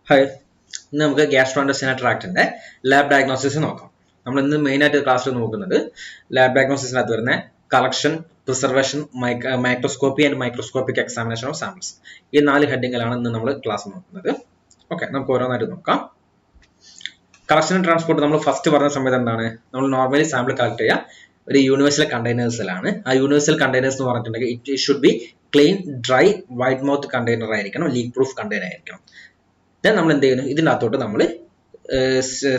Hi, ഇന്ന് നമുക്ക് gastrointestinal ട്രാക്റ്റിന്റെ lab diagnosis നോക്കാം. നമ്മൾ ഇന്ന് മെയിൻ ആയിട്ട് ക്ലാസ്സിൽ നോക്കുന്നത് ലാബ് ഡയഗ്നോസിസിനകത്ത് വരുന്ന collection, preservation, microscopy and microscopic examination of samples. ഈ 4 ഹെഡിങ്ങിലാണ് ഇന്ന് നമ്മൾ ക്ലാസ് നോക്കുന്നത്. ഓക്കെ, നമുക്ക് ഓരോന്നായിട്ട് നോക്കാം. കളക്ഷൻ ആൻഡ് ട്രാൻസ്പോർട്ട് നമ്മൾ ഫസ്റ്റ് പറഞ്ഞ സമയത്ത് എന്താണ്, നമ്മൾ നോർമലി സാമ്പിൾ കളക്ട് ചെയ്യുക ഒരു യൂണിവേഴ്സൽ കണ്ടെയ്നേഴ്സിലാണ്. ആ യൂണിവേഴ്സൽ കണ്ടെയ്നേഴ്സ് എന്ന് പറഞ്ഞിട്ടുണ്ടെങ്കിൽ it should be clean, dry, wide mouth container ആയിരിക്കണം, ലീക്ക് പ്രൂഫ് കണ്ടെയ്നർ ആയിരിക്കണം. ദെൻ നമ്മൾ എന്ത് ചെയ്യുന്നു, ഇതിനകത്തോട്ട് നമ്മൾ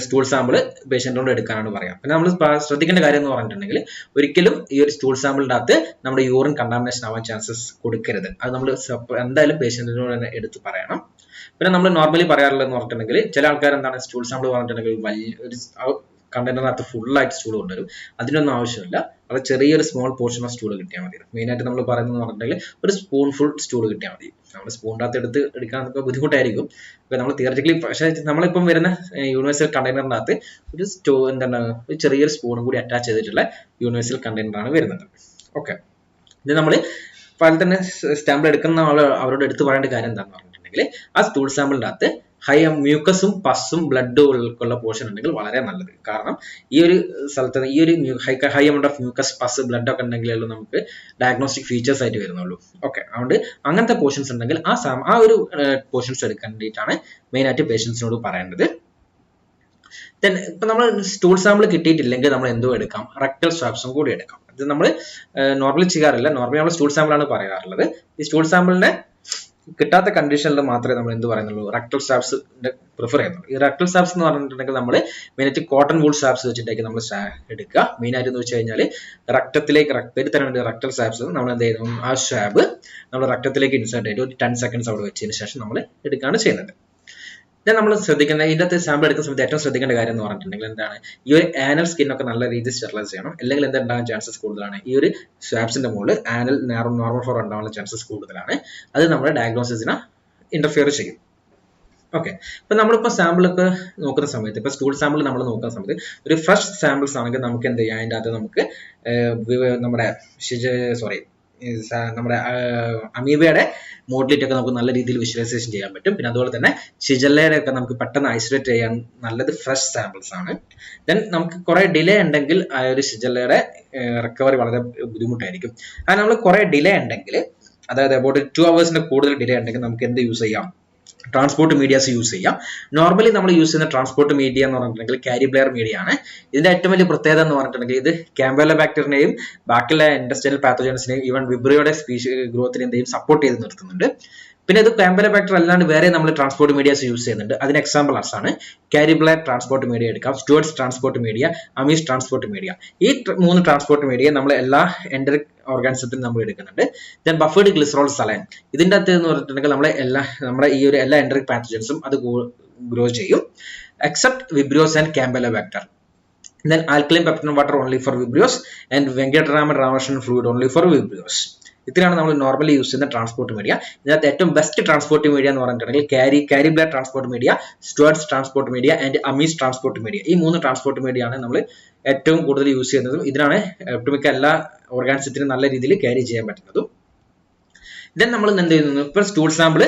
സ്റ്റൂൾ സാമ്പിൾ പേഷ്യൻറ്റിനോട് എടുക്കാനാണ് പറയാം. പിന്നെ നമ്മൾ ശ്രദ്ധിക്കേണ്ട കാര്യം എന്ന് പറഞ്ഞിട്ടുണ്ടെങ്കിൽ ഒരിക്കലും ഈ ഒരു സ്റ്റൂൾ സാമ്പിളിൻ്റെ അകത്ത് നമ്മുടെ യൂറിൻ കണ്ടാമിനേഷൻ ആവാൻ ചാൻസസ് കൊടുക്കരുത്. അത് നമ്മൾ എന്തായാലും പേഷ്യൻറ്റിനോട് തന്നെ എടുത്ത് പറയണം. പിന്നെ നമ്മൾ നോർമലി പറയാറുള്ളതെന്ന് പറഞ്ഞിട്ടുണ്ടെങ്കിൽ ചില ആൾക്കാർ എന്താണ് സ്റ്റൂൾ സാമ്പിൾ പറഞ്ഞിട്ടുണ്ടെങ്കിൽ വലിയ ഒരു കണ്ടെയ്നറിനകത്ത് ഫുള്ളായിട്ട് സ്റ്റൂൾ കൊണ്ടുവരും. അതിനൊന്നും ആവശ്യമില്ല. അത് ചെറിയൊരു സ്മോൾ പോർഷൻ ഓഫ് സ്റ്റൂൾ കിട്ടിയാൽ മതി. മെയിനായിട്ട് നമ്മൾ പറയുന്നത് പറഞ്ഞിട്ടുണ്ടെങ്കിൽ ഒരു സ്പൂൺ ഫുൾ സ്റ്റൂൾ കിട്ടിയാൽ മതി. നമ്മൾ സ്പൂണിൻ്റെ അകത്ത് എടുക്കാൻ നമുക്ക് ബുദ്ധിമുട്ടായിരിക്കും. അപ്പോൾ നമ്മൾ തിയററ്റിക്കലി, പക്ഷേ നമ്മളിപ്പം വരുന്ന യൂണിവേഴ്സൽ കണ്ടെയ്നറിനകത്ത് ഒരു ചെറിയൊരു സ്പൂണും കൂടി അറ്റാച്ച് ചെയ്തിട്ടുള്ള യൂണിവേഴ്സൽ കണ്ടെയ്നറാണ് വരുന്നത്. ഓക്കെ, ഇത് നമ്മൾ അതിൽ തന്നെ സാമ്പിൾ എടുക്കുന്ന അവരോട് എടുത്ത് പറയേണ്ട കാര്യം എന്താണെന്ന് പറഞ്ഞിട്ടുണ്ടെങ്കിൽ ആ സ്റ്റൂൾ സാമ്പിളിൻ്റെ അകത്ത് ഹൈ മ്യൂക്കസും പസ്സും ബ്ലഡും ഉള്ള പോർഷൻ ഉണ്ടെങ്കിൽ വളരെ നല്ലത്. കാരണം ഈ ഒരു സ്ഥലത്ത് ഈ ഒരു high amount of mucus, pus, blood ഒക്കെ ഉണ്ടെങ്കിലേ നമുക്ക് ഡയഗ്നോസ്റ്റിക് ഫീച്ചേഴ്സ് ആയിട്ട് വരുന്നുള്ളൂ. ഓക്കെ, അതുകൊണ്ട് അങ്ങനത്തെ പോർഷൻസ് ഉണ്ടെങ്കിൽ ആ ഒരു പോർഷൻസ് എടുക്കാൻ വേണ്ടിയിട്ടാണ് മെയിനായിട്ട് പേഷ്യൻസിനോട് പറയേണ്ടത്. ദെൻ ഇപ്പം നമ്മൾ സ്റ്റൂൾ സാമ്പിൾ കിട്ടിയിട്ടില്ലെങ്കിൽ നമ്മൾ എന്തോ എടുക്കാം, റെക്ടൽ സ്വാബ്സും കൂടി എടുക്കാം. ഇത് നമ്മൾ നോർമലി ചെയ്യാറില്ല. നോർമലി നമ്മൾ സ്റ്റൂൾ സാമ്പിളാണ് പറയാറുള്ളത്. ഈ സ്റ്റൂൾ സാമ്പിളിനെ കിട്ടാത്ത കണ്ടീഷനിൽ മാത്രമേ നമ്മൾ എന്ത് പറയുന്നുള്ളൂ, റെക്ടൽ സ്വാബ്സ് പ്രിഫർ ചെയ്യുന്നുള്ളൂ. ഈ റെക്ടൽ സ്വാബ്സ് എന്ന് പറഞ്ഞിട്ടുണ്ടെങ്കിൽ നമ്മൾ മെയിനായിട്ട് കോട്ടൺ വൂൾ സ്വാബ്സ് വെച്ചിട്ടേക്ക് നമ്മൾ എടുക്കുക. മെയിനായിട്ട് എന്ന് വെച്ച് കഴിഞ്ഞാൽ റക്തത്തിലേക്ക് പേര് തരാൻ വേണ്ടി റെക്ടൽ സ്വാബ്സ് നമ്മൾ എന്ത് ചെയ്യുന്നു, ആ സ്വാബ് നമ്മൾ റക്തത്തിലേക്ക് ഇൻസേർട്ട് ചെയ്ത് ഒരു 10 സെക്കൻഡ്സ് അവിടെ വെച്ചതിന് ശേഷം നമ്മൾ എടുക്കുകയാണ് ചെയ്യുന്നത്. then നമ്മൾ ശ്രദ്ധിക്കേണ്ട ഇതിനകത്ത് സാമ്പിൾ എടുക്കുന്ന സമയത്ത് ഏറ്റവും ശ്രദ്ധിക്കേണ്ട കാര്യം എന്ന് പറഞ്ഞിട്ടുണ്ടെങ്കിൽ എന്താണ്, ഈ ഒരു ആനൽ സ്കിന്നൊക്കെ നല്ല രീതിയിൽ സ്റ്റെറിലൈസ് ചെയ്യണം. അല്ലെങ്കിൽ എന്തുണ്ടാകാൻ ചാൻസസ് കൂടുതലാണ്, ഈ ഒരു സ്വാബ്സിന്റെ മുകളിൽ ആനൽ നോർമൽ ഫോർ ഉണ്ടാവാനുള്ള ചാൻസസ് കൂടുതലാണ്. അത് നമ്മുടെ ഡയഗ്നോസിസിനെ ഇന്റർഫിയർ ചെയ്യും. ഓക്കെ, ഇപ്പൊ നമ്മളിപ്പോൾ സാമ്പിളൊക്കെ നോക്കുന്ന സമയത്ത്, ഇപ്പൊ സ്റ്റൂൾ സാമ്പിൾ നമ്മൾ നോക്കുന്ന സമയത്ത് ഒരു ഫ്രഷ് സാമ്പിൾസ് ആണെങ്കിൽ നമുക്ക് എന്ത് ചെയ്യാം, അതിൻ്റെ അകത്ത് നമുക്ക് നമ്മുടെ അമീബയുടെ മോഡലിറ്റി ഒക്കെ നമുക്ക് നല്ല രീതിയിൽ വിഷ്വലൈസേഷൻ ചെയ്യാൻ പറ്റും. പിന്നെ അതുപോലെ തന്നെ ഷിജല്ലയുടെ ഒക്കെ നമുക്ക് പെട്ടെന്ന് ഐസൊലേറ്റ് ചെയ്യാൻ നല്ലത് ഫ്രഷ് സാമ്പിൾസ് ആണ്. ദെൻ നമുക്ക് കുറെ ഡിലേ ഉണ്ടെങ്കിൽ ആ ഒരു ഷിജല്ലയുടെ റിക്കവറി വളരെ ബുദ്ധിമുട്ടായിരിക്കും. അത് നമ്മൾ കുറെ ഡിലേ ഉണ്ടെങ്കിൽ, അതായത് അബൌട്ട് 2 hours കൂടുതൽ ഡിലേ ഉണ്ടെങ്കിൽ നമുക്ക് എന്ത് യൂസ് ചെയ്യാം, ട്രാൻസ്പോർട്ട് മീഡിയാസ് യൂസ് ചെയ്യാം. നോർമലി നമ്മൾ യൂസ് ചെയ്യുന്ന ട്രാൻസ്പോർട്ട് മീഡിയ എന്ന് പറഞ്ഞിട്ടുണ്ടെങ്കിൽ കാരിബ്ലെയർ മീഡിയ ആണ്. ഇതിന്റെ ഏറ്റവും വലിയ പ്രത്യേകത എന്ന് പറഞ്ഞിട്ടുണ്ടെങ്കിൽ ഇത് കാമ്പോലോബാക്ടറിനെയും ബാക്കിയുള്ള ഇൻഡസ്ട്രിയൽ പാത്തോജൻസിനെയും ഈവൻ വിബ്രിയോയുടെ ഗ്രോത്തിനെയും സപ്പോർട്ട് ചെയ്ത് നിർത്തുന്നുണ്ട്. പിന്നെ ഇത് കാമ്പോലോബാക്ടർ അല്ലാണ്ട് വേറെ നമ്മൾ ട്രാൻസ്പോർട്ട് മീഡിയാസ് യൂസ് ചെയ്യുന്നുണ്ട്. അതിന് എക്സാമ്പിൾസ് ആണ് കാരിബ്ലെയർ ട്രാൻസ്പോർട്ട് മീഡിയ എടുക്കാം, സ്റ്റുവർട്ട്സ് ട്രാൻസ്പോർട്ട് മീഡിയ, അമീസ് ട്രാൻസ്പോർട്ട് മീഡിയ. ഈ 3 ട്രാൻസ്പോർട്ട് മീഡിയ നമ്മൾ എല്ലാ എൻഡറിക് ഓർഗാനിസത്തിനും നമ്മൾ എടുക്കുന്നുണ്ട്. ദെൻ ബഫേർഡ് ഗ്ലിസറോൾ സലൈൻ, ഇതിൻ്റെ അകത്ത് എന്ന് പറഞ്ഞിട്ടുണ്ടെങ്കിൽ നമ്മുടെ ഈ ഒരു എല്ലാ എൻഡറിക് പാത്തോജൻസും അത് ഗ്രോ ചെയ്യും, except vibrios and campylobacter. Then alkaline peptone water only for vibrios and Venkataraman Ramakrishnan fluid only for vibrios. ഇത്രയാണ് നമ്മൾ നോർമലി യൂസ് ചെയ്യുന്ന ട്രാൻസ്പോർട്ട് മീഡിയ. ഇതിനകത്ത് ഏറ്റവും ബെസ്റ്റ് ട്രാൻസ്പോർട്ട് മീഡിയ എന്ന് പറഞ്ഞിട്ടുണ്ടെങ്കിൽ Cary Blair transport media, Stuart's transport media and Amies transport media. ഈ 3 transport media ആണ് നമ്മൾ ഏറ്റവും കൂടുതൽ യൂസ് ചെയ്യുന്നതും ഇതിനാണ് ഒട്ടുമിക്ക എല്ലാ ഓർഗാനിസത്തിനും നല്ല രീതിയിൽ ക്യാരി ചെയ്യാൻ പറ്റുന്നതും. ദെൻ നമ്മൾ എന്ത് ചെയ്യുന്നു, ഇപ്പോൾ സ്റ്റൂൾ സാമ്പിൾ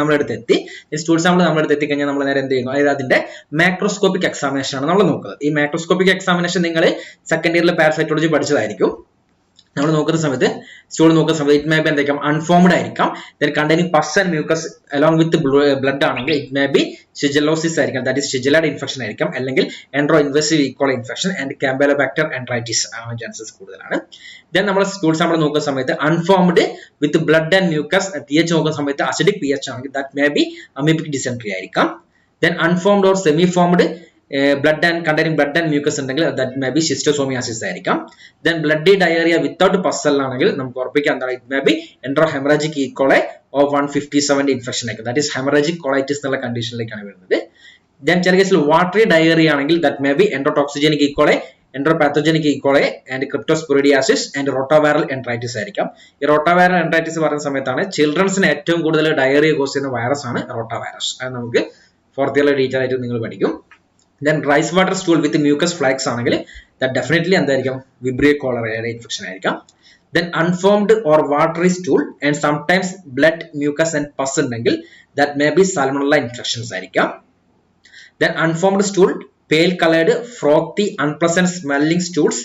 നമ്മളെടുത്ത് എത്തി. സ്റ്റൂൾ സാമ്പിൾ നമ്മളെടുത്ത് എത്തിക്കഴിഞ്ഞാൽ നമ്മൾ നേരെ എന്ത് ചെയ്യുന്നു, അതായത് അതിന്റെ മാക്രോസ്കോപ്പിക് എക്സാമിനേഷൻ ആണ് നമ്മൾ നോക്കുന്നത്. ഈ മാക്രോസ്കോപ്പിക് എക്സാമിനേഷൻ നിങ്ങൾ സെക്കൻഡ് ഇയറിൽ പാരസൈറ്റോളജി പഠിച്ചതായിരിക്കും. നമ്മൾ നോക്കുന്ന സമയത്ത് സ്റ്റൂൾ നോക്കുന്ന സമയത്ത് ഇറ്റ് മേ ബി എന്തായിരിക്കാം, അൺഫോംഡ് ആയിരിക്കാം. Then containing pus and mucus along with blood ആണെങ്കിൽ ഇറ്റ് മേ ബി ഷിജലോസിസ് ആയിരിക്കാം, ദാറ്റ് ഈസ് ഷിജലയുടെ ഇൻഫെക്ഷൻ ആയിരിക്കാം, അല്ലെങ്കിൽ enteroinvasive E coli infection and campylobacter enteritis ആവാൻ ചാൻസസ് കൂടുതലാണ്. ദെൻ നമ്മൾ സ്റ്റൂൾ സാമ്പിൾ നോക്കുന്ന സമയത്ത് unformed with blood and mucus, pH നോക്കുന്ന സമയത്ത് അസിഡിക് pH ആണെങ്കിൽ that may be amoebic dysentery ആയിരിക്കാം. Then unformed or semi formed blood and containing blood and mucus ഉണ്ടെങ്കിൽ ദാറ്റ് മേ ബി ഷിസ്റ്റോസോമിയാസിസ് ആയിരിക്കാം. Then bloody diarrhoea without pus cell ആണെങ്കിൽ നമുക്ക് ഉറപ്പിക്കാം എന്താണ്, it may be enterohaemorrhagic E coli of 157 infection ആയിരിക്കും, that is haemorrhagic colitis എന്നുള്ള കണ്ടീഷനിലേക്കാണ് വരുന്നത്. ദെൻ ചില കേസിൽ വാട്ടറി ഡയറിയ ആണെങ്കിൽ that may be enterotoxigenic E coli, enteropathogenic E coli and cryptosporidiasis and rotaviral enteritis ആയിരിക്കാം. ഈ റോട്ടോവൈറൽ എൻട്രൈറ്റിസ് പറയുന്ന സമയത്താണ് ചിൽഡ്രൻസിന് ഏറ്റവും കൂടുതൽ ഡയറിയ കോസ് ചെയ്യുന്ന വൈറസ് ആണ് റോട്ടോവൈറസ്. അത് നമുക്ക് 4th ഇയറിലെ ഡീറ്റെയിൽ ആയിട്ട് നിങ്ങൾ പഠിക്കും. ദെൻ റൈസ് വാട്ടർ സ്റ്റൂൾ വിത്ത് മ്യൂക്കസ് ഫ്ലാക്സ് ആണെങ്കിൽ ദാറ്റ് ഡെഫിനറ്റ്ലി എന്തായിരിക്കും, വിബ്രിയോ കോളറയുടെ ഇൻഫെക്ഷൻ ആയിരിക്കാം. Then unformed or watery stool and sometimes blood, mucus and pus ഉണ്ടെങ്കിൽ that may be salmonella infections ആയിരിക്കാം. Then unformed stool, pale colored, frothy, unpleasant smelling stools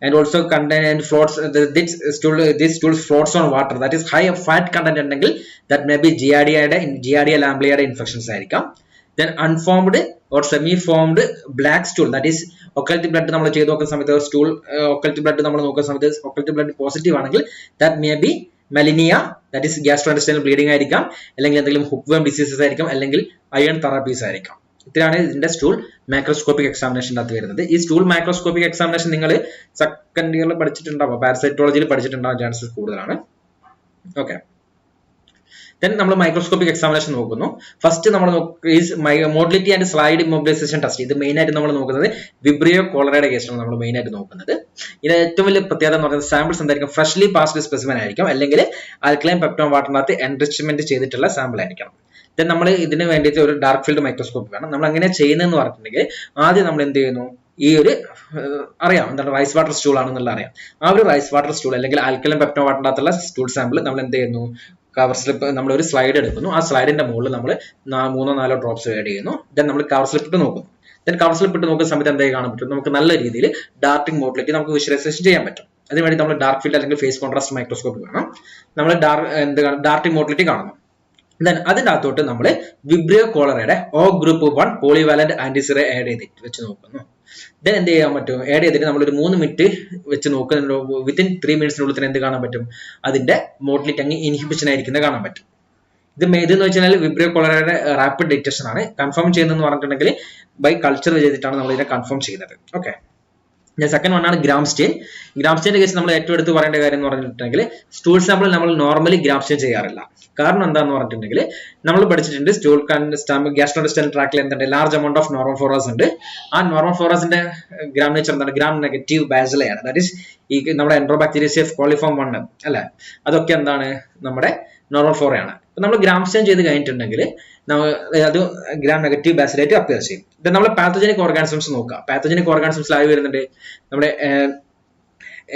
and also contain and floats this stool floats on water, that is high fat content ഉണ്ടെങ്കിൽ that may be giardia lamblia infections ആയിരിക്കാം. Then unformed or semi formed black stool, that is occult blood നമ്മൾ ചെയ്തു നോക്കുന്ന സമയത്ത് stool occult blood നമ്മൾ നോക്കുന്ന സമയത്ത് occult blood positive ആണെങ്കിൽ that may be malinia, that is gastrointestinal bleeding ആയിരിക്കാം, അല്ലെങ്കിൽ എന്തെങ്കിലും hookworm diseases ആയിരിക്കാം, അല്ലെങ്കിൽ iron therapies ആയിരിക്കാം. ഇത്രയാണ് ഇതിന്റെ സ്റ്റൂൾ മൈക്രോസ്കോപ്പിക് എക്സാമിനേഷൻ്റെ അകത്ത് വരുന്നത്. ഈ സ്റ്റൂൾ മൈക്രോസ്കോപ്പിക് എക്സാമിനേഷൻ നിങ്ങൾ സെക്കൻഡ് ഇയറിൽ പഠിച്ചിട്ടുണ്ടാവും, പാരസൈറ്റോളജിയിൽ പഠിച്ചിട്ടുണ്ടാവാൻ ചാൻസസ് കൂടുതലാണ്. ഓക്കെ, then നമ്മൾ മൈക്രോസ്കോപ്പിക് എക്സാമിനേഷൻ നോക്കുന്നു. ഫസ്റ്റ് നമ്മൾ motility and slide immobilization test. ഇത് മെയിൻ ആയിട്ട് നമ്മൾ നോക്കുന്നത് വിബ്രിയോ കോളറയുടെ കേസാണ് നമ്മൾ മെയിൻ ആയിട്ട് നോക്കുന്നത്. ഇത് ഏറ്റവും വലിയ പ്രത്യേകത എന്ന് പറയുന്നത് സാമ്പിൾസ് എന്തായിരിക്കും, ഫ്രഷ്ലി പാസ്ഡ് സ്പെസിമെൻ ആയിരിക്കും, അല്ലെങ്കിൽ ആൽക്കലൈൻ പെപ്റ്റോൺ വാട്ടറിനകത്ത് എൻറിച്ച്മെന്റ് ചെയ്തിട്ടുള്ള സാമ്പിൾ ആയിരിക്കണം. ദെൻ നമ്മൾ ഇതിന് വേണ്ടിയിട്ട് ഒരു ഡാർക്ക് ഫീൽഡ് മൈക്രോസ്കോപ്പ് വേണം. നമ്മൾ അങ്ങനെ ചെയ്യുന്നതെന്ന് പറഞ്ഞിട്ടുണ്ടെങ്കിൽ ആദ്യം നമ്മൾ എന്ത് ചെയ്യുന്നു, ഈ ഒരു അറിയാം എന്താണ് റൈസ് വാട്ടർ സ്റ്റൂൾ ആണെന്നുള്ള അറിയാം. ആ ഒരു റൈസ് വാട്ടർ സ്റ്റൂൾ അല്ലെങ്കിൽ ആൽക്കലൈൻ പെപ്റ്റോൺ വാട്ടറിനകത്തുള്ള സ്റ്റൂൾ സാമ്പിൾ നമ്മൾ എന്ത് ചെയ്യുന്നു, കവർ സ്ലിപ്പ് നമ്മൾ ഒരു സ്ലൈഡ് എടുക്കുന്നു. ആ സ്ലൈഡിന്റെ മുകളിൽ നമ്മൾ 3-4 ഡ്രോപ്സ് ആഡ് ചെയ്യുന്നു. ദെൻ നമ്മൾ കവർ സ്ലിപ്പ് ഇട്ട് നോക്കുന്നു. ദെൻ കവർ സ്ലിപ്പ് ഇട്ട് നോക്കുന്ന സമയത്ത് എന്തായി കാണാൻ പറ്റും, നമുക്ക് നല്ല രീതിയിൽ ഡാർട്ടിംഗ് മോട്ടിലിറ്റി നമുക്ക് വിഷ്വലൈസേഷൻ ചെയ്യാൻ പറ്റും. അതിനുവേണ്ടി നമ്മൾ ഡാർക്ക് ഫീൽഡ് അല്ലെങ്കിൽ ഫേസ് കോൺട്രാസ്റ്റ് മൈക്രോസ്കോപ്പ് വേണം. നമ്മൾ ഡാർട്ടിംഗ് മോട്ടിലിറ്റി കാണുന്നു. ദെൻ അതിൻ്റെ അകത്തോട്ട് നമ്മൾ വിബ്രിയോ കോളറയുടെ O group 1 polyvalent antisera add ചെയ്തിട്ട് വെച്ച് നോക്കുന്നു. ദെൻ എന്ത് ചെയ്യാൻ പറ്റും, ആഡ് ചെയ്തിട്ട് നമ്മളൊരു 3 മിനിറ്റ് വെച്ച് നോക്കുന്ന വിത്തിൻ 3 മിനിറ്റ്സിനുള്ളിൽ തന്നെ എന്ത് കാണാൻ പറ്റും, അതിന്റെ മോട്ടിലിറ്റി അങ്ങ് ഇൻഹിബിഷൻ ആയിരിക്കുന്നത് കാണാൻ പറ്റും. ഇതെന്ന് വെച്ചാൽ വിബ്രിയോ കോളറയുടെ റാപ്പിഡ് ഡിറ്റക്ഷൻ ആണ്. കൺഫേം ചെയ്യുന്നതെന്ന് പറഞ്ഞിട്ടുണ്ടെങ്കിൽ ബൈ കൾച്ചർ ചെയ്തിട്ടാണ് നമ്മൾ ഇതിനെ കൺഫേം ചെയ്യുന്നത്. ഓക്കെ, സെക്കൻഡ് വൺ ആണ് ഗ്രാം സ്റ്റെയിൻ. ഗ്രാം സ്റ്റെയിന്റെ കേസ് നമ്മൾ ഏറ്റവും എടുത്ത് പറയേണ്ട കാര്യം എന്ന് പറഞ്ഞിട്ടുണ്ടെങ്കിൽ സ്റ്റൂൾ സാമ്പിൾ നമ്മൾ നോർമലി ഗ്രാം സ്റ്റെയിൻ ചെയ്യാറില്ല. കാരണം എന്താന്ന് പറഞ്ഞിട്ടുണ്ടെങ്കിൽ നമ്മൾ പഠിച്ചിട്ടുണ്ട് സ്റ്റൂൾ ഗ്യാസ്ട്രോഇന്റെസ്റ്റിനൽ ട്രാക്റ്റിൽ എന്തുണ്ട്, large amount of normal Flora's ഉണ്ട്. ആ നോർമൽ ഫ്ലോറാസിന്റെ ഗ്രാം നേച്ചർ എന്താണ്, ഗ്രാം നെഗറ്റീവ് ബാസിലയാണ്. ദാറ്റ് ഈസ് ഈ നമ്മുടെ എൻട്രോബാക്ടീരിയസ് കോളിഫോം 1 അല്ലെ, അതൊക്കെ എന്താണ് നമ്മുടെ നോർമൽ ഫ്ലോറയാണ്. ഇപ്പൊ നമ്മൾ ഗ്രാം സ്റ്റെയിൻ ചെയ്ത് കഴിഞ്ഞിട്ടുണ്ടെങ്കിൽ അത് ഗ്രാം നെഗറ്റീവ് ബാസിലായിട്ട് അപ്പിയർ ചെയ്യും. ഇത് നമ്മൾ പാത്തോജനിക് ഓർഗാനിസംസ് നോക്കുക. പാത്തോജനിക് ഓർഗാനിസംസ് ആയി വരുന്നുണ്ട് നമ്മുടെ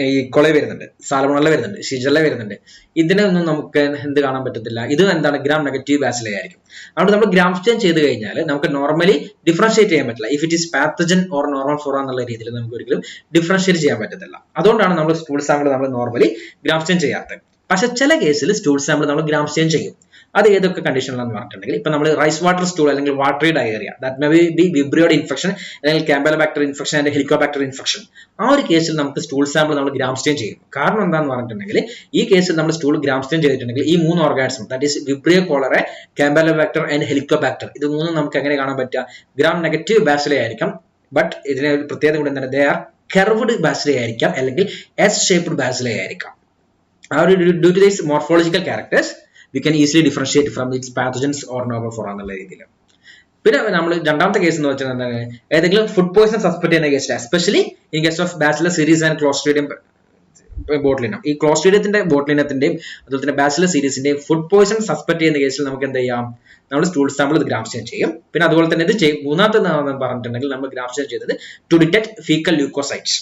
ഈ കൊള വരുന്നുണ്ട്, സാൽമണല്ല വരുന്നുണ്ട്, ഷിജല്ല വരുന്നുണ്ട്. ഇതിനൊന്നും നമുക്ക് എന്ത് കാണാൻ പറ്റത്തില്ല, ഇത് എന്താണ് ഗ്രാം നെഗറ്റീവ് ബാസിലേ ആയിരിക്കും. അതുകൊണ്ട് നമ്മൾ ഗ്രാം സ്റ്റെയിൻ ചെയ്ത് കഴിഞ്ഞാൽ നമുക്ക് നോർമലി ഡിഫറൻഷിയേറ്റ് ചെയ്യാൻ പറ്റില്ല. If it is pathogen or normal flora എന്നുള്ള രീതിയിൽ നമുക്ക് ഒരിക്കലും ഡിഫറൻഷിയേറ്റ് ചെയ്യാൻ പറ്റത്തില്ല. അതുകൊണ്ടാണ് നമ്മൾ സ്റ്റൂൾ സാമ്പിൾ നമ്മൾ നോർമലി ഗ്രാം സ്റ്റെയിൻ ചെയ്യാത്തത്. പക്ഷെ ചില കേസിൽ സ്റ്റൂൾ സാമ്പിൾ നമ്മൾ ഗ്രാം സ്റ്റെയിൻ ചെയ്യും. അത് ഏതൊക്കെ കണ്ടീഷനിലാണെന്ന് പറഞ്ഞിട്ടുണ്ടെങ്കിൽ ഇപ്പൊ നമ്മൾ റൈസ് വാട്ടർ സ്റ്റൂൾ അല്ലെങ്കിൽ watery diarrhoea, that may be vibrio infection അല്ലെങ്കിൽ campylobacter infection and helicobacter infection, ആ ഒരു കേസിൽ നമുക്ക് സ്റ്റൂൾ സാമ്പിൾ നമ്മൾ ഗ്രാം സ്റ്റെയിൻ ചെയ്യും. കാരണം എന്താണെന്ന് പറഞ്ഞിട്ടുണ്ടെങ്കിൽ ഈ കേസിൽ നമ്മൾ സ്റ്റൂൾ ഗ്രാം സ്റ്റെയിൻ ചെയ്തിട്ടുണ്ടെങ്കിൽ ഈ 3 organism, that is vibrio cholera, campylobacter and helicobacter, ഇത് 3 നമുക്ക് എങ്ങനെ കാണാൻ പറ്റുക, ഗ്രാം നെഗറ്റീവ് ബാസിലേ ആയിരിക്കാം. ബട്ട് ഇതിന് ഒരു പ്രത്യേകത കൂടെ എന്താണ്, ദേ ആർ കർവ്ഡ് ബാസിലേ ആയിരിക്കാം, അല്ലെങ്കിൽ എസ് ഷേപ്ഡ് ബാസിലേ ആയിരിക്കാം. ആ ഒരു due to these morphological characters we can easily differentiate from its pathogens or normal flora എന്നുള്ള രീതിയിൽ. പിന്നെ നമ്മൾ രണ്ടാമത്തെ കേസ് എന്ന് വെച്ചാൽ എന്താണ്, ഏതെങ്കിലും ഫുഡ് പോയിസൺ സസ്പെക്ട് ചെയ്യുന്ന കേസിൽ, especially in case of bacillus cereus and clostridium botulinum, ഈ ക്ലോസ്ട്രീഡിയത്തിന്റെ ബോട്ട്ലിനത്തിന്റെയും അതുപോലെ തന്നെ ബാസിലസ് സീരീസിന്റെയും ഫുഡ് പോയിസൺ സസ്പെക്ട് ചെയ്യുന്ന കേസിൽ നമുക്ക് എന്ത് ചെയ്യാം, നമ്മൾ സ്റ്റൂൾ സാമ്പിൾ ഇത് ഗ്രാം സ്റ്റെയിൻ ചെയ്യും. പിന്നെ അതുപോലെ തന്നെ ഇത് മൂന്നാമത്തെ പറഞ്ഞിട്ടുണ്ടെങ്കിൽ നമ്മൾ ഗ്രാം സ്റ്റെയിൻ ചെയ്തത് to detect faecal leucocytes.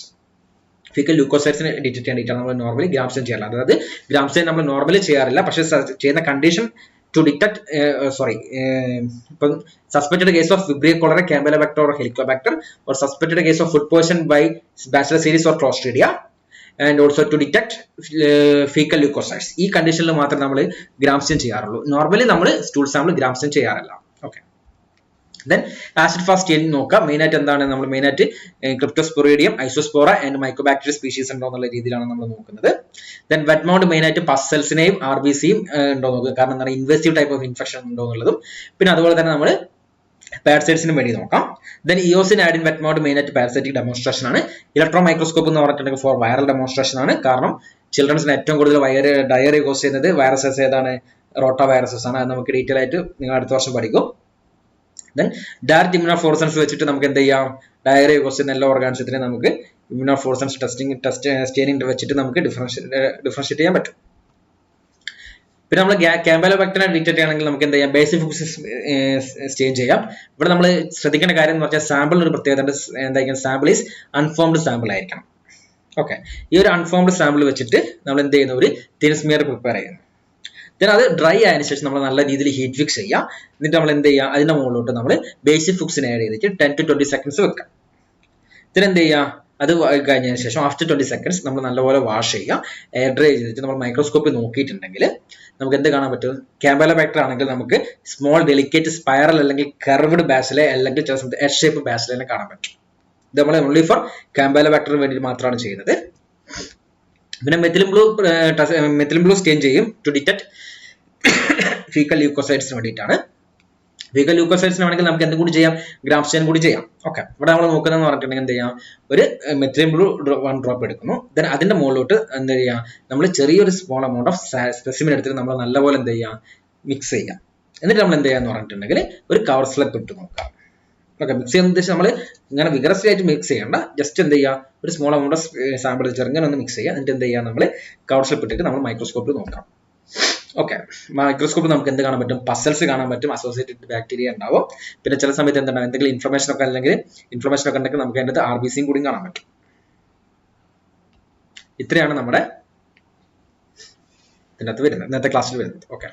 Faecal ല്യൂക്കോസൈറ്റ്സിനെ ഡിറ്റക്ട് ചെയ്യാൻ വേണ്ടിയിട്ടാണ് നമ്മൾ നോർമലി ഗ്രാം സ്റ്റെയിൻ ചെയ്യാറില്ല. അതായത് ഗ്രാം സ്റ്റെയിൻ നമ്മൾ നോർമലി ചെയ്യാറില്ല, പക്ഷേ ചെയ്യുന്ന കണ്ടീഷൻ ടു ഡിറ്റക്ട് ഇപ്പം suspected case of vibrio cholera, campylobacter or helicobacter, or suspected case of food poison by bacillus cereus or clostridia, and also to detect faecal leucocytes. ഈ കണ്ടീഷനിൽ മാത്രമേ നമ്മൾ gram stain ചെയ്യാറുള്ളൂ. Normally നമ്മൾ stool sample gram stain ചെയ്യാറില്ല. Okay, then acid fast staining നോക്കാം. Main ആയിട്ട് എന്താണ്, നമ്മൾ മെയിൻ ആയിട്ട് cryptosporidium, isospora and mycobacteria species ഉണ്ടോ എന്നുള്ള രീതിയിലാണ് നമ്മൾ നോക്കുന്നത്. ദെൻ വെറ്റ് മൗണ്ട് മെയിൻ ആയിട്ട് പസ് സെൽസിനെയും RBCയും ഉണ്ടോ നോക്കുക, കാരണം എന്താണ് ഇൻവേസീവ് ടൈപ്പ് ഓഫ് ഇൻഫെക്ഷൻ ഉണ്ടോ എന്നുള്ളതും. പിന്നെ അതുപോലെ തന്നെ നമ്മൾ പാരസൈറ്റ്സിനും വേണ്ടി നോക്കാം. Then eosin add in wet mount main ആയിട്ട് പാരസൈറ്റിക് ഡെമോൺസ്ട്രേഷൻ ആണ്. ഇലക്ട്രോ മൈക്രോസ്കോപ്പ് എന്ന് പറഞ്ഞിട്ടുണ്ടെങ്കിൽ ഫോർ വൈറൽ ഡെമോൺസ്ട്രേഷൻ ആണ്. കാരണം ചിൽഡ്രൻസിന് ഏറ്റവും കൂടുതൽ ഡയറി കോസ് ചെയ്യുന്നത് വൈറസസ് ഏതാണ്, റോട്ട വൈറസസ് ആണ്. അത് നമുക്ക് ഡീറ്റെയിൽ ആയിട്ട് നിങ്ങൾ അടുത്ത വർഷം പഠിക്കും. ദെൻ ഡയറക്റ്റ് ഇമ്മ്യൂണോഫ്ലോറസൻസ് വെച്ചിട്ട് നമുക്ക് എന്ത് ചെയ്യാം, ഡയറി കോസ് ചെയ്യുന്ന എല്ലാ ഓർഗാനിസത്തിനെ നമുക്ക് ഇമ്മ്യൂണോഫ്ലോറസൻസ് സ്റ്റെയിനിങ് വെച്ചിട്ട് നമുക്ക് ഡിഫറൻഷിയേറ്റ് ചെയ്യാൻ പറ്റും. പിന്നെ നമ്മൾ കാമ്പലോബാക്ടറിനെ ഡിറ്റക്ട് ചെയ്യണമെങ്കിൽ നമുക്ക് എന്ത് ചെയ്യാം, ബേസിക് ഫുക്സിസ് സ്റ്റെയിൻ ചെയ്യാം. ഇവിടെ നമ്മൾ ശ്രദ്ധിക്കേണ്ട കാര്യം എന്ന് പറഞ്ഞാൽ സാമ്പിളിന് ഒരു പ്രത്യേകത എന്തായിരിക്കും, സാമ്പിൾ ഈസ് അൺഫോംഡ് സാമ്പിൾ ആയിരിക്കണം. ഓക്കെ, ഈ ഒരു അൺഫോംഡ് സാമ്പിൾ വെച്ചിട്ട് നമ്മൾ എന്ത് ചെയ്യുന്നു, ഒരു തിൻ സ്മിയർ പ്രിപ്പയർ ചെയ്യുന്നു. ദെൻ അത് ഡ്രൈ ആയതിനു ശേഷം നമ്മൾ നല്ല രീതിയിൽ ഹീറ്റ് ഫിക്സ് ചെയ്യാം. എന്നിട്ട് നമ്മൾ എന്ത് ചെയ്യുക, അതിന്റെ മുകളിലോട്ട് നമ്മൾ ബേസിക് ഫുക്സിനെ ആഡ് ചെയ്തിട്ട് 10 to 20 സെക്കൻഡ്സ് വെക്കാം. ഇതിന് എന്ത് ചെയ്യുക, അത് കഴിഞ്ഞതിന് ശേഷം ആഫ്റ്റർ 20 സെക്കൻഡ്സ് നമ്മൾ നല്ലപോലെ വാഷ് ചെയ്യുക. എയർ ഡ്രൈ ചെയ്തിട്ട് നമ്മൾ മൈക്രോസ്കോപ്പിൽ നോക്കിയിട്ടുണ്ടെങ്കിൽ നമുക്ക് എന്ത് കാണാൻ പറ്റും, കാമ്പലോബാക്ടർ ആണെങ്കിൽ നമുക്ക് സ്മോൾ ഡെലിക്കേറ്റ് സ്പൈറൽ അല്ലെങ്കിൽ കർവ്ഡ് ബാസിലെ അല്ലെങ്കിൽ ചില സമയത്ത് എച്ച് ഷേപ്പ് ബാസിലെ കാണാൻ പറ്റും. ഇത് നമ്മൾ ഓൺലി ഫോർ കാമ്പലോബാക്ടറിന് വേണ്ടി മാത്രമാണ് ചെയ്യുന്നത്. പിന്നെ മെത്തിലിൻ ബ്ലൂ സ്റ്റെയിൻ ചെയ്യും ടു ഡിറ്റക്ട് ഫീക്കൽ ല്യൂക്കോസൈറ്റ്സിന് വേണ്ടിയിട്ടാണ്. ഫീക്കൽ ല്യൂക്കോസൈറ്റ്സിന് വേണമെങ്കിൽ നമുക്ക് എന്തും കൂടി ചെയ്യാം, ഗ്രാഫ് സ്റ്റെയിൻ കൂടി ചെയ്യാം. ഓക്കെ, ഇവിടെ നമ്മൾ നോക്കുന്നതെന്ന് പറഞ്ഞിട്ടുണ്ടെങ്കിൽ എന്ത് ചെയ്യാം, ഒരു മെത്തിലിൻ ബ്ലൂ 1 ഡ്രോപ്പ് എടുക്കുന്നു. ദെൻ അതിന്റെ മുകളിലോട്ട് എന്ത് ചെയ്യാം, നമ്മൾ ചെറിയൊരു സ്മോൾ എമൗണ്ട് ഓഫ് സ്പെസിമെൻ എടുത്തിട്ട് നമ്മൾ നല്ലപോലെ എന്ത് ചെയ്യാം, മിക്സ് ചെയ്യാം. എന്നിട്ട് നമ്മൾ എന്ത് ചെയ്യാന്ന് പറഞ്ഞിട്ടുണ്ടെങ്കിൽ ഒരു കവർ സ്ലിപ്പ് ഇട്ട് നോക്കാം. ഓക്കെ, മിക്സ് ചെയ്യുന്ന ഉദ്ദേശം നമ്മൾ ഇങ്ങനെ വിഗറസ്ലി ആയിട്ട് മിക്സ് ചെയ്യേണ്ട, ജസ്റ്റ് എന്ത് ചെയ്യുക, ഒരു സ്മോൾ എമൗണ്ട് ഓഫ് സാമ്പിൾ ചെറുങ്ങനെ ഒന്ന് മിക്സ് ചെയ്യുക. എന്നിട്ട് എന്ത് ചെയ്യുക, നമ്മൾ കവർ സ്ലിപ്പ് ഇട്ടിട്ട് നമ്മൾ മൈക്രോസ്കോപ്പിൽ നോക്കാം. ഓക്കെ, മൈക്രോസ്കോപ്പിൽ നമുക്ക് എന്ത് കാണാൻ പറ്റും, പസൽസ് കാണാൻ പറ്റും, അസോസിയേറ്റഡ് ബാക്ടീരിയ ഉണ്ടാവും. പിന്നെ ചില സമയത്ത് എന്തുണ്ടാവും, എന്തെങ്കിലും ഇൻഫർമേഷൻ ഒക്കെ ഉണ്ടെങ്കിൽ നമുക്ക് അതിനകത്ത് RBCയും കൂടി കാണാൻ പറ്റും. ഇത്രയാണ് നമ്മുടെ ഇതിനകത്ത് വരുന്നത്, ഇന്നത്തെ ക്ലാസ്സിൽ വരുന്നത്. ഓക്കെ.